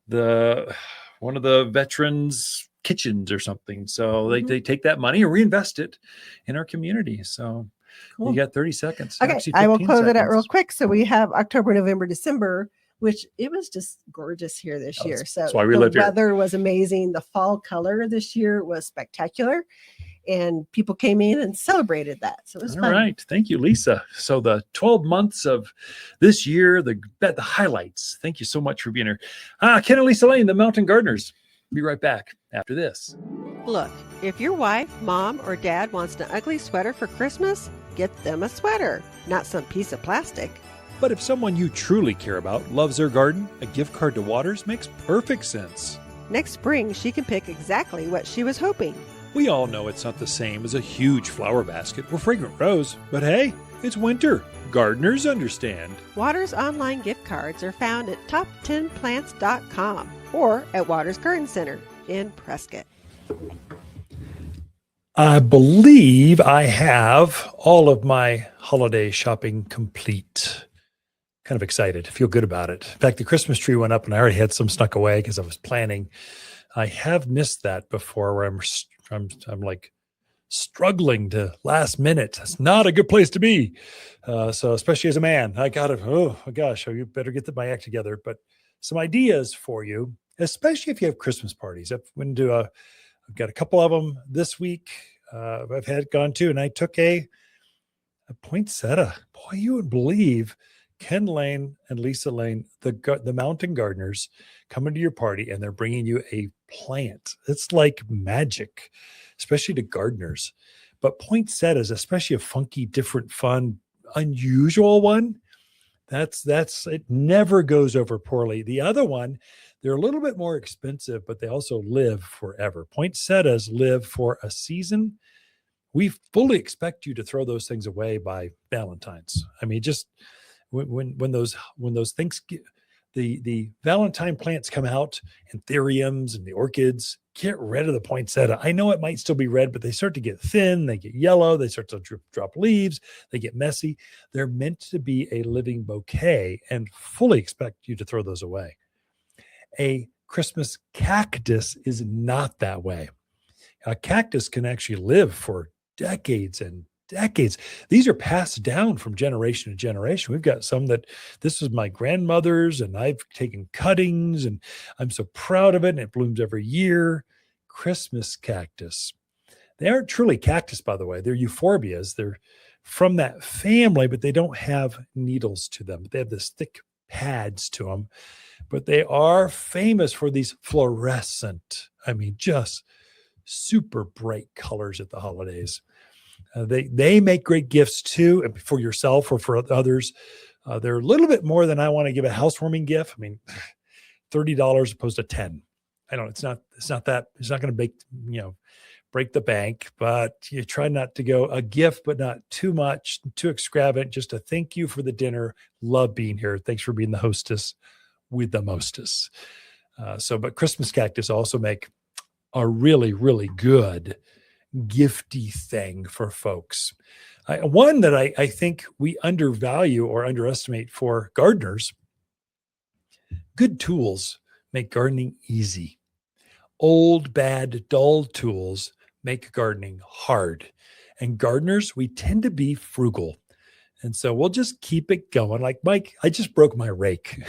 [SPEAKER 1] one of the veterans' kitchens or something. So they take that money and reinvest it in our community. So you got 30 seconds.
[SPEAKER 3] Okay, I will close it out real quick. So we have October, November, December, which it was just gorgeous here this year. So
[SPEAKER 1] that's why we live here.
[SPEAKER 3] The weather was amazing. The fall color this year was spectacular. And people came in and celebrated that. So it was fun.
[SPEAKER 1] All right. Thank you, Lisa. So the 12 months of this year, the highlights. Thank you so much for being here. Ken and Lisa Lain, the Mountain Gardeners. Be right back after this.
[SPEAKER 2] Look, if your wife, mom, or dad wants an ugly sweater for Christmas, get them a sweater, not some piece of plastic.
[SPEAKER 1] But if someone you truly care about loves their garden, a gift card to Watters makes perfect sense.
[SPEAKER 2] Next spring, she can pick exactly what she was hoping.
[SPEAKER 1] We all know it's not the same as a huge flower basket or fragrant rose, but hey, it's winter. Gardeners understand.
[SPEAKER 2] Watters online gift cards are found at top10plants.com or at Watters Garden Center in Prescott.
[SPEAKER 1] I believe I have all of my holiday shopping complete. Kind of excited, feel good about it. In fact, the Christmas tree went up and I already had some snuck away because I was planning. I have missed that before, where I'm like struggling to last minute. It's not a good place to be. So especially as a man, I got to, oh my gosh, you better get my act together. But some ideas for you, especially if you have Christmas parties. I've got a couple of them this week. I've had gone to, and I took a poinsettia. Boy, you would believe Ken Lain and Lisa Lain, the Mountain Gardeners, come into your party and they're bringing you a plant. It's like magic, especially to gardeners. But poinsettias, especially a funky, different, fun, unusual one, that's it never goes over poorly. The other one, they're a little bit more expensive, but they also live forever. Poinsettias live for a season. We fully expect you to throw those things away by Valentine's. I mean, just when those things the Valentine plants come out, anthuriums and the orchids. Get rid of the poinsettia. I know it might still be red, but they start to get thin, they get yellow, they start to drop leaves, they get messy. They're meant to be a living bouquet, and fully expect you to throw those away. A Christmas cactus is not that way. A cactus can actually live for decades and decades. These are passed down from generation to generation. We've got some that this was my grandmother's, and I've taken cuttings, and I'm so proud of it, and it blooms every year. Christmas cactus. They aren't truly cactus, by the way. They're euphorbias. They're from that family, but they don't have needles to them. They have this thick pads to them, but they are famous for these fluorescent, just super bright colors at the holidays. They make great gifts too, for yourself or for others. They're a little bit more than I want to give a housewarming gift. $30 opposed to $10. I don't. It's not that. It's not going to break the bank. But you try not to go a gift, but not too much, too extravagant. Just a thank you for the dinner. Love being here. Thanks for being the hostess with the mostess. But Christmas cactus also make a really, really good gifty thing for folks. One that I think we undervalue or underestimate for gardeners: good tools make gardening easy. Old, bad, dull tools make gardening hard. And gardeners, we tend to be frugal. And so we'll just keep it going. Like, Mike, I just broke my rake.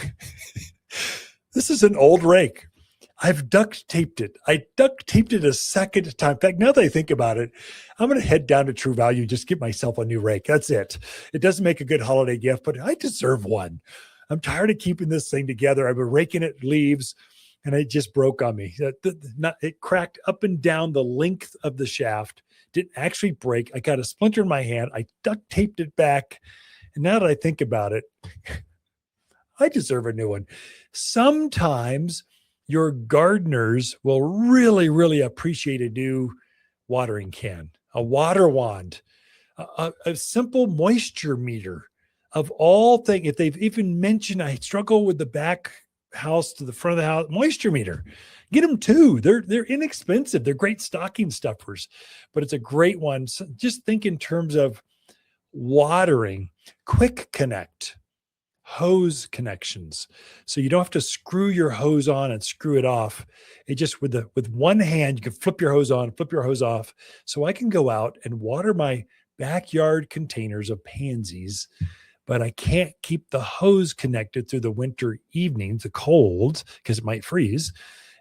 [SPEAKER 1] This is an old rake. I've duct taped it. I duct taped it a second time. In fact, now that I think about it, I'm going to head down to True Value and just get myself a new rake. That's it. It doesn't make a good holiday gift, but I deserve one. I'm tired of keeping this thing together. I've been raking it leaves, and it just broke on me. It cracked up and down the length of the shaft. Didn't actually break. I got a splinter in my hand. I duct taped it back. And now that I think about it, I deserve a new one. Sometimes your gardeners will really, really appreciate a new watering can, a water wand, a simple moisture meter. Of all things, if they've even mentioned, I struggle with the back house to the front of the house, moisture meter. Get them too. They're inexpensive. They're great stocking stuffers, but it's a great one. So just think in terms of watering. Quick connect. Hose connections, so you don't have to screw your hose on and screw it off. It just with one hand you can flip your hose on, flip your hose off. So I can go out and water my backyard containers of pansies, but I can't keep the hose connected through the winter evenings, the cold, because it might freeze.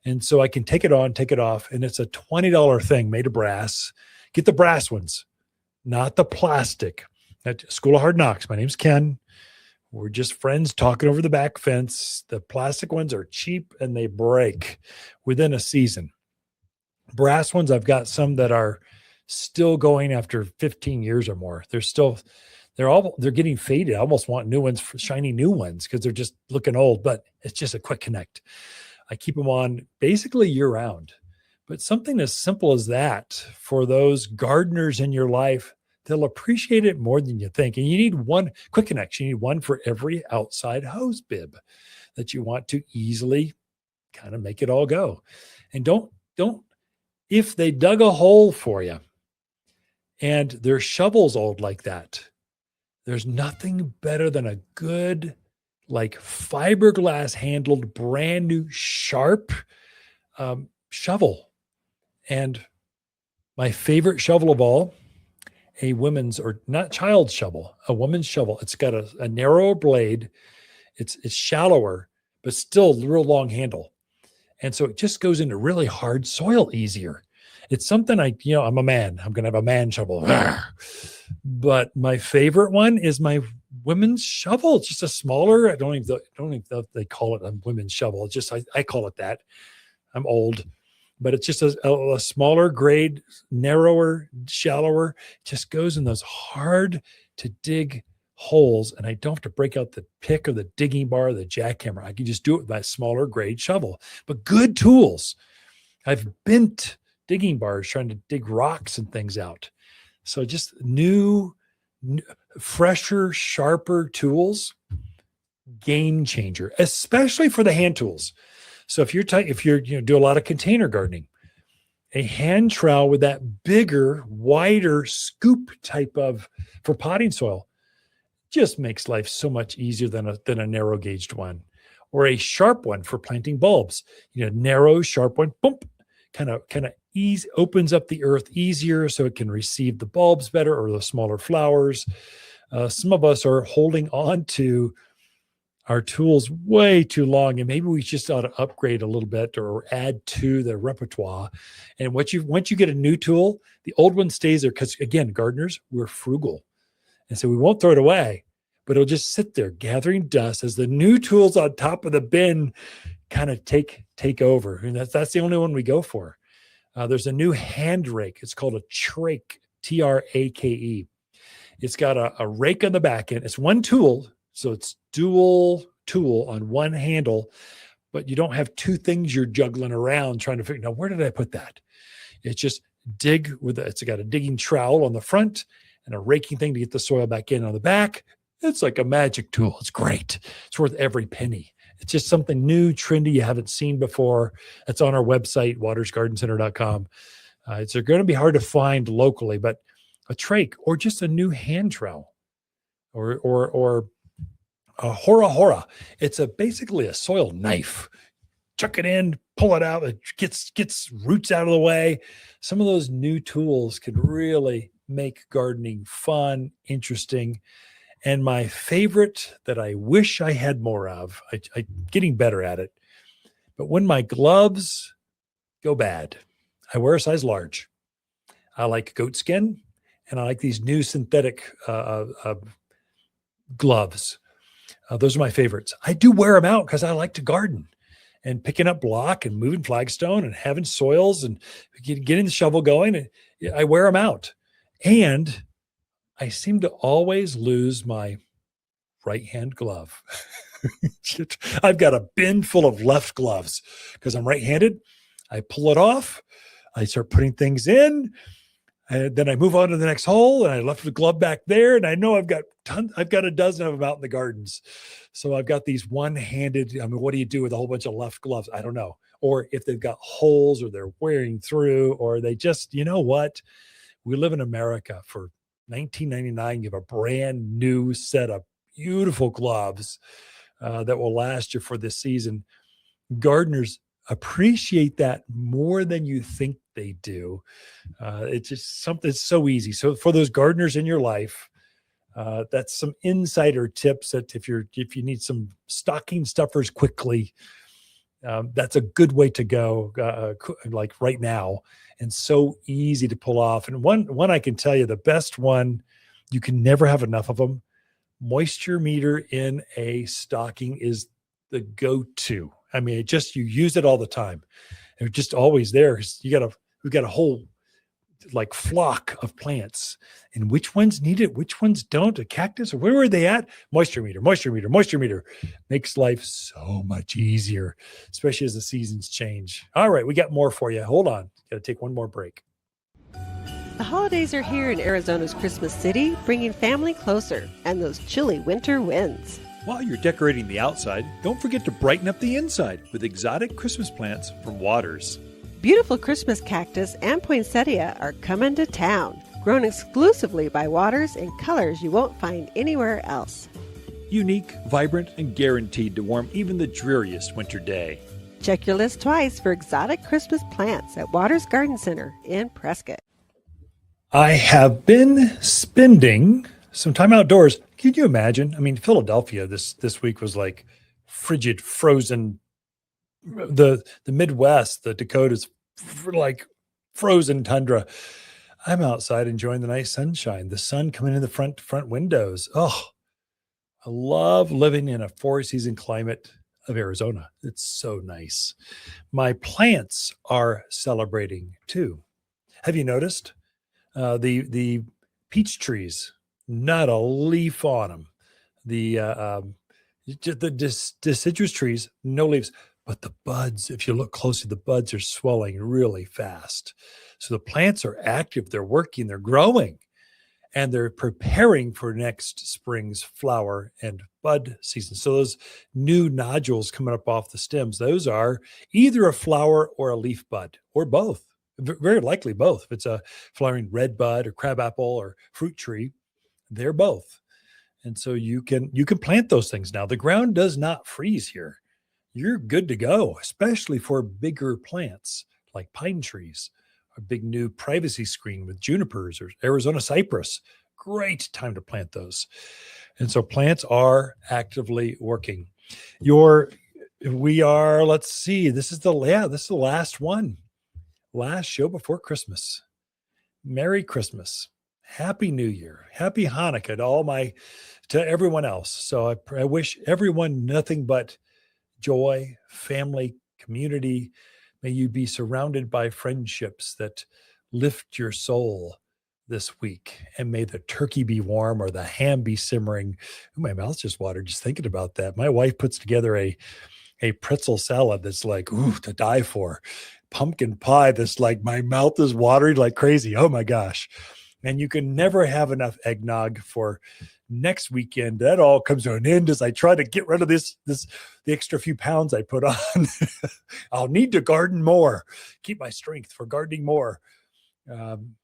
[SPEAKER 1] And so I can take it on, take it off, and it's a $20 thing made of brass. Get the brass ones, not the plastic. At School of Hard Knocks, my name's Ken. We're just friends talking over the back fence. The plastic ones are cheap and they break within a season. Brass ones, I've got some that are still going after 15 years or more. They're getting faded. I almost want new ones, shiny new ones, because they're just looking old, but it's just a quick connect. I keep them on basically year round. But something as simple as that for those gardeners in your life, they'll appreciate it more than you think. And you need one quick connection. You need one for every outside hose bib that you want to easily kind of make it all go. And don't, if they dug a hole for you and their shovel's old like that, there's nothing better than a good, like fiberglass handled, brand new, sharp shovel. And my favorite shovel of all, a women's, or not child's shovel, a woman's shovel. It's got a narrower blade. It's shallower, but still a real long handle. And so it just goes into really hard soil easier. It's something I'm a man. I'm going to have a man shovel. But my favorite one is my women's shovel. It's just a smaller, I don't even know if they call it a women's shovel. It's just, I call it that. I'm old. But it's just a smaller grade, narrower, shallower. It just goes in those hard to dig holes, and I don't have to break out the pick or the digging bar or the jackhammer. I can just do it with my smaller grade shovel. But good tools. I've bent digging bars trying to dig rocks and things out. So just new, fresher, sharper tools. game changer, especially for the hand tools. So if you're do a lot of container gardening, a hand trowel with that bigger, wider scoop type of for potting soil just makes life so much easier than a narrow gauged one, or a sharp one for planting bulbs. Narrow, sharp one, boom, kind of ease opens up the earth easier so it can receive the bulbs better or the smaller flowers. Some of us are holding on to our tools way too long, and maybe we just ought to upgrade a little bit or add to the repertoire. And once you get a new tool, the old one stays there because, again, gardeners, we're frugal. And so we won't throw it away, but it'll just sit there gathering dust as the new tools on top of the bin kind of take over. And that's the only one we go for. There's a new hand rake. It's called a trake, Trake. It's got a rake on the back end. It's one tool, so it's dual tool on one handle, but you don't have two things you're juggling around trying to figure out, where did I put that? It's just it's got a digging trowel on the front and a raking thing to get the soil back in on the back. It's like a magic tool. It's great. It's worth every penny. It's just something new, trendy you haven't seen before. It's on our website, wattersgardencenter.com. It's going to be hard to find locally, but a trake or just a new hand trowel or a hora. It's basically a soil knife. Chuck it in, pull it out. It gets roots out of the way. Some of those new tools could really make gardening fun, interesting. And my favorite that I wish I had more of, I'm getting better at it, but when my gloves go bad, I wear a size large. I like goat skin, and I like these new synthetic gloves. Those are my favorites. I do wear them out because I like to garden, and picking up block and moving flagstone and having soils and getting the shovel going. And I wear them out. And I seem to always lose my right hand glove. I've got a bin full of left gloves because I'm right-handed. I pull it off. I start putting things in. And then I move on to the next hole, and I left the glove back there. And I know I've got a dozen of them out in the gardens. So I've got these one-handed. I mean, what do you do with a whole bunch of left gloves? I don't know. Or if they've got holes, or they're wearing through, or they just, you know what? We live in America. For $19.99, you have a brand new set of beautiful gloves that will last you for this season. Gardeners appreciate that more than you think they do. It's just something that's so easy. So for those gardeners in your life, that's some insider tips that if you need some stocking stuffers quickly, that's a good way to go, like right now, and so easy to pull off. And one I can tell you, the best one, you can never have enough of them. Moisture meter in a stocking is the go-to. I mean, you use it all the time. It's just always there. We've got a whole like flock of plants, and which ones need it, which ones don't. A cactus, or where are they at? Moisture meter makes life so much easier, especially as the seasons change. All right, we got more for you. Hold on, got to take one more break.
[SPEAKER 2] The holidays are here in Arizona's Christmas City, bringing family closer and those chilly winter winds.
[SPEAKER 1] While you're decorating the outside, don't forget to brighten up the inside with exotic Christmas plants from Watters.
[SPEAKER 2] Beautiful Christmas cactus and poinsettia are coming to town, grown exclusively by Watters in colors you won't find anywhere else.
[SPEAKER 1] Unique, vibrant, and guaranteed to warm even the dreariest winter day.
[SPEAKER 2] Check your list twice for exotic Christmas plants at Watters Garden Center in Prescott.
[SPEAKER 1] I have been spending some time outdoors. Can you imagine? I mean, Philadelphia this week was like frigid, frozen. The Midwest, the Dakotas, like frozen tundra. I'm outside enjoying the nice sunshine, the sun coming in the front windows. Oh, I love living in a four-season climate of Arizona. It's so nice. My plants are celebrating too. Have you noticed the peach trees? Not a leaf on them. The deciduous trees, no leaves. But the buds, if you look closely, the buds are swelling really fast. So the plants are active, they're working, they're growing. and they're preparing for next spring's flower and bud season. So those new nodules coming up off the stems, those are either a flower or a leaf bud, or both. Very likely both. If it's a flowering red bud or crabapple or fruit tree, they're both. And so you can plant those things now. The ground does not freeze here. You're good to go, especially for bigger plants like pine trees. A big new privacy screen with junipers or Arizona cypress. Great time to plant those. And so plants are actively working. Let's see, this is the last one. Last show before Christmas. Merry Christmas. Happy New Year. Happy Hanukkah to everyone else. So I wish everyone nothing but joy, family, community. May you be surrounded by friendships that lift your soul this week. And may the turkey be warm or the ham be simmering. Ooh, my mouth's just watered just thinking about that. My wife puts together a pretzel salad that's like, ooh, to die for. Pumpkin pie that's like, my mouth is watering like crazy. Oh my gosh. And you can never have enough eggnog for next weekend. That all comes to an end as I try to get rid of the extra few pounds I put on. I'll need to garden more, keep my strength for gardening more.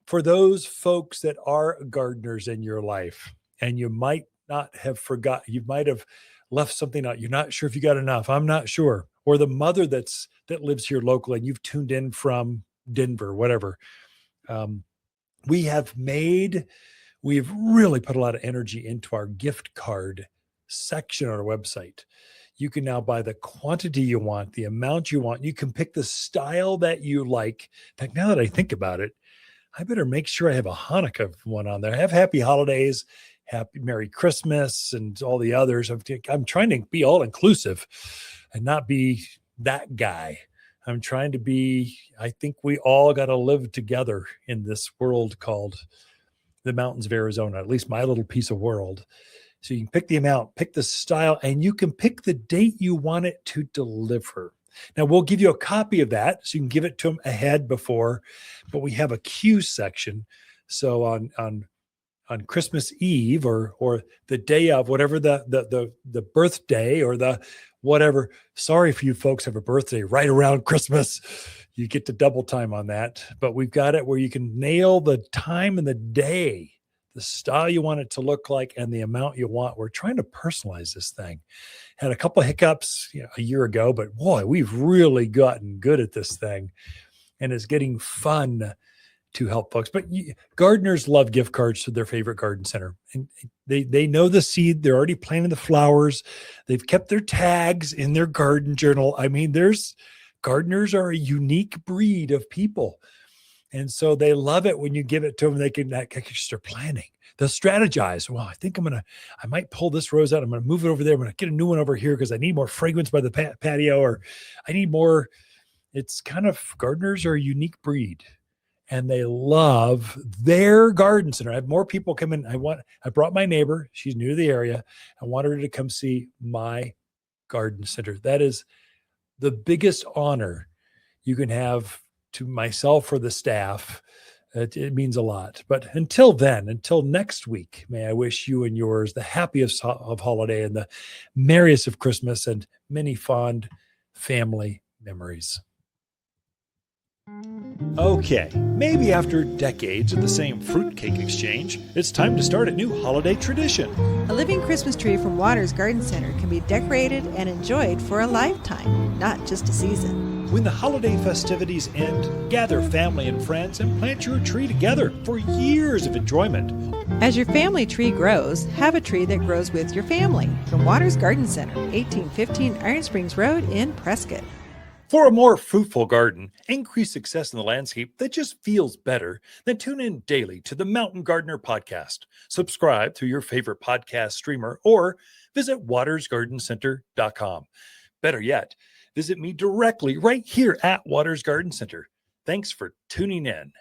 [SPEAKER 1] For those folks that are gardeners in your life, and you might not have you might have left something out. You're not sure if you got enough. I'm not sure. Or the mother that lives here locally and you've tuned in from Denver, whatever. We've really put a lot of energy into our gift card section on our website. You can now buy the quantity you want, the amount you want. You can pick the style that you like. In fact, now that I think about it, I better make sure I have a Hanukkah one on there. I have Happy Holidays, Happy Merry Christmas, and all the others. I'm trying to be all inclusive and not be that guy. I'm trying to be, I think we all got to live together in this world called the mountains of Arizona, at least my little piece of world. So you can pick the amount, pick the style, and you can pick the date you want it to deliver. Now, we'll give you a copy of that so you can give it to them ahead before, but we have a queue section. So on Christmas Eve or the day of, whatever the birthday or the whatever. Sorry if you folks have a birthday right around Christmas. You get to double time on that. But we've got it where you can nail the time and the day, the style you want it to look like, and the amount you want. We're trying to personalize this thing. Had a couple of hiccups a year ago, but boy, we've really gotten good at this thing. And it's getting fun to help folks. But gardeners love gift cards to their favorite garden center. And they know the seed. They're already planting the flowers. They've kept their tags in their garden journal. I mean, gardeners are a unique breed of people. And so they love it when you give it to them. They can start planning. They'll strategize. Well, I think I might pull this rose out. I'm going to move it over there. I'm going to get a new one over here because I need more fragrance by the patio, or I need more. It's kind of, gardeners are a unique breed. And they love their garden center. I have more people come in. I brought my neighbor. She's new to the area. I wanted her to come see my garden center. That is the biggest honor you can have to myself or the staff. It means a lot. But until next week, may I wish you and yours the happiest of holiday and the merriest of Christmas and many fond family memories. Okay, maybe after decades of the same fruitcake exchange, it's time to start a new holiday tradition.
[SPEAKER 4] A living Christmas tree from Watters Garden Center can be decorated and enjoyed for a lifetime, not just a season.
[SPEAKER 1] When the holiday festivities end, gather family and friends and plant your tree together for years of enjoyment.
[SPEAKER 4] As your family tree grows, have a tree that grows with your family. From Watters Garden Center, 1815 Iron Springs Road in Prescott.
[SPEAKER 1] For a more fruitful garden, increased success in the landscape that just feels better, then tune in daily to the Mountain Gardener podcast. Subscribe through your favorite podcast streamer or visit wattersgardencenter.com. Better yet, visit me directly right here at Watters Garden Center. Thanks for tuning in.